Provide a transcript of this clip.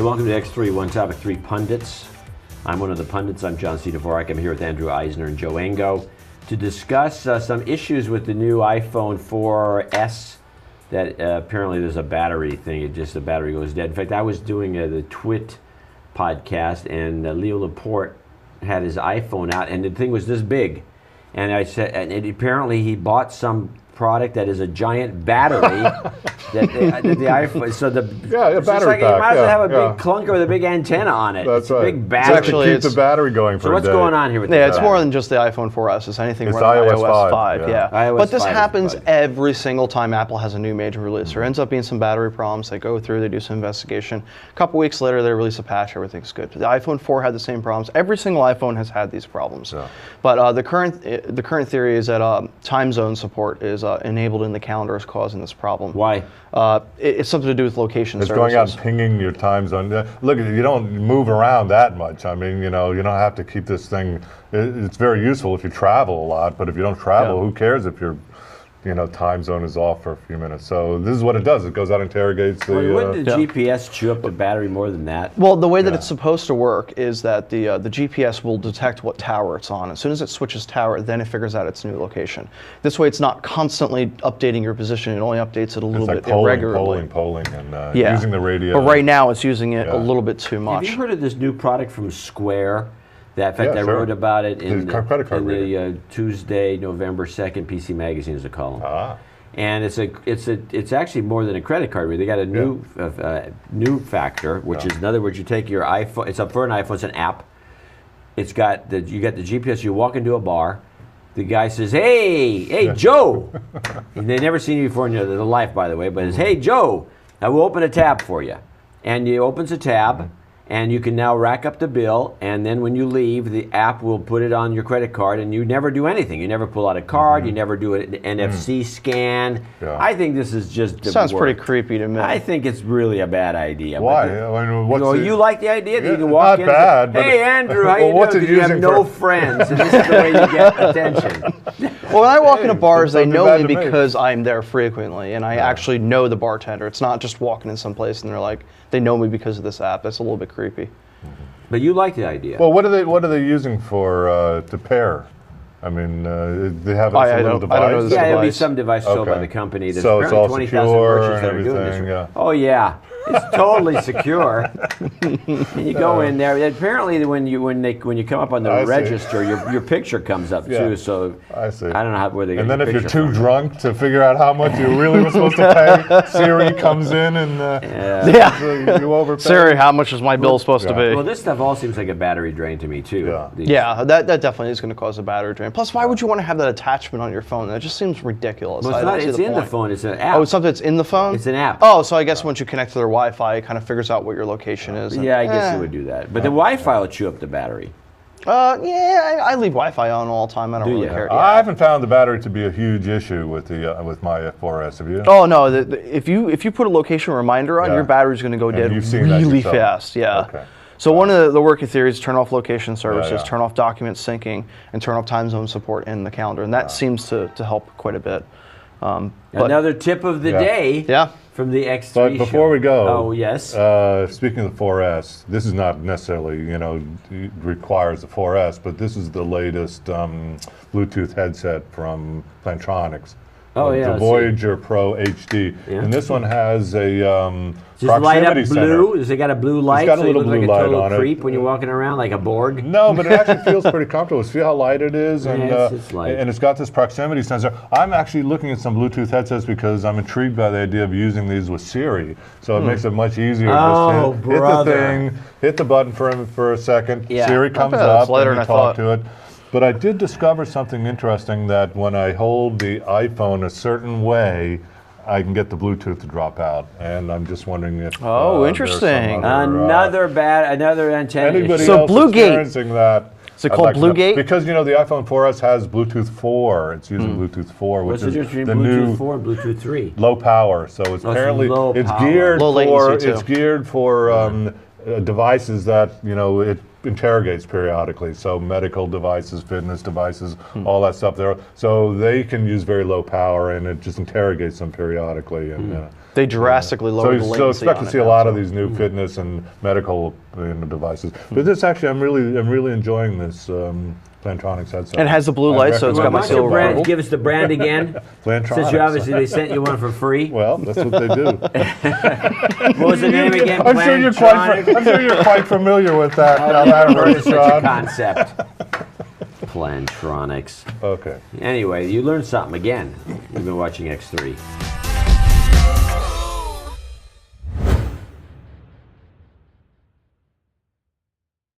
welcome to X3, One Topic 3 Pundits. I'm one of the pundits. I'm John C. Dvorak. I'm here with Andrew Eisner and Joe Engo to discuss some issues with the new iPhone 4S that apparently there's a battery thing. The battery goes dead. In fact, I was doing the Twit podcast, and Leo Laporte had his iPhone out, and the thing was this big. And I said, and apparently he bought some product that is a giant battery that the iPhone. So the battery like, pack. You might as well have a big clunker with a big antenna on it. That's it's right. A big battery. Actually, keep the battery going for so a what's day. going on here with it's more than just the iPhone 4S. It's anything running iOS 5. iOS but this 5 happens every single time Apple has a new major release. There ends up being some battery problems. They go through, they do some investigation. A couple weeks later, they release a patch. Everything's good. The iPhone 4 had the same problems. Every single iPhone has had these problems. Yeah. But the current theory is that time zone support is enabled in the calendar is causing this problem. Why? It's something to do with location it's services. Going out and pinging your time zone. Look, you don't move around that much. I mean, you don't have to keep this thing. It's very useful if you travel a lot, but if you don't travel, who cares if your time zone is off for a few minutes? So this is what it does. It goes out and interrogates the... Wouldn't the GPS chew up the battery more than that? Well, the way that it's supposed to work is that the GPS will detect what tower it's on. As soon as it switches tower, then it figures out its new location. This way, it's not constantly updating your position. It only updates it a little bit irregularly. Polling, and using the radio. But right now, it's using it a little bit too much. Have you heard of this new product from Square? In fact, I wrote about it in the Tuesday, November 2nd PC Magazine as a column. And it's actually more than a credit card reader. They got a new factor, which is, in other words, you take your iPhone. It's up for an iPhone. It's an app. You got the GPS. You walk into a bar. The guy says, "Hey, Joe." And they've never seen you before in their life, by the way. But it's, "Hey, Joe, I will open a tab for you." And he opens a tab. And you can now rack up the bill, and then when you leave, the app will put it on your credit card, and you never do anything. You never pull out a card. You never do an NFC scan. I think this is just... Sounds pretty creepy to me. I think it's really a bad idea. Why? You like the idea that you can walk in and say, "Hey, Andrew, how you doing?" Because you have no friends, and this is the way you get attention. Well, when I walk into bars, they know me because I'm there frequently, and I actually know the bartender. It's not just walking in someplace and they're like, they know me because of this app. That's a little bit creepy. But you like the idea. Well, what are they using for to pair? I mean, they have a little device. I don't know this device. It'll be device. some device sold by the company. There's so it's all 20,000 secure merchants that are doing this. Oh yeah, it's totally secure. And you go in there. Apparently, when you come up on the register, your picture comes up too. So I see. I don't know where they get. And then your if you're too from. drunk to figure out how much you really were supposed to pay, Siri comes in and you overpay. Siri, how much is my bill supposed to be? Well, this stuff all seems like a battery drain to me too. That definitely is going to cause a battery drain. Plus, why would you want to have that attachment on your phone? That just seems ridiculous. Well, it's in the phone. It's an app. Oh, it's something that's in the phone? It's an app. Oh, so I guess once you connect to their Wi-Fi, it kind of figures out what your location is. Yeah, I guess it would do that. But the Wi-Fi will chew up the battery. I leave Wi-Fi on all the time. I don't really care. I haven't found the battery to be a huge issue with my 4S. Have you? Oh no! If you put a location reminder on, your battery's going to go dead really fast. Yeah. Okay. So one of the working theories is turn off location services, turn off document syncing, and turn off time zone support in the calendar, and that seems to help quite a bit. Another tip of the day from the X3 But before we go, oh yes. Speaking of the 4S, this is not necessarily requires the 4S, but this is the latest Bluetooth headset from Plantronics. The Voyager Pro HD, and this one has a proximity center. Does it got a blue light? It's got a little blue light on it. Creep when you're walking around like a Borg? No, but it actually feels pretty comfortable. See how light it is, and it's light. And it's got this proximity sensor. I'm actually looking at some Bluetooth headsets because I'm intrigued by the idea of using these with Siri. So it makes it much easier. Oh, just hit the thing, hit the button for a second. Yeah. Siri comes up, and you talk to it. But I did discover something interesting, that when I hold the iPhone a certain way, I can get the Bluetooth to drop out, and I'm just wondering if interesting. Another antenna. Anybody so else Bluegate. Experiencing that? Is it called Bluegate? Because the iPhone 4S has Bluetooth 4. It's using Bluetooth 4, which is the new Bluetooth 4 and Bluetooth 3. low power. So it's apparently low it's power. geared Low for latency, too. devices that interrogates periodically. So medical devices, fitness devices, all that stuff there. So they can use very low power, and it just interrogates them periodically. And they drastically lower the latency. So expect to see a lot of these new fitness and medical devices. But this actually, I'm really enjoying this. Plantronics headset. And it has the blue light, so it's got my seal of approval. Give us the brand again. Plantronics. Since obviously they sent you one for free. Well, that's what they do. What was the name again? I'm sure you're quite familiar with that. I've heard of such a concept. Plantronics. Okay. Anyway, you learned something again. You've been watching X3.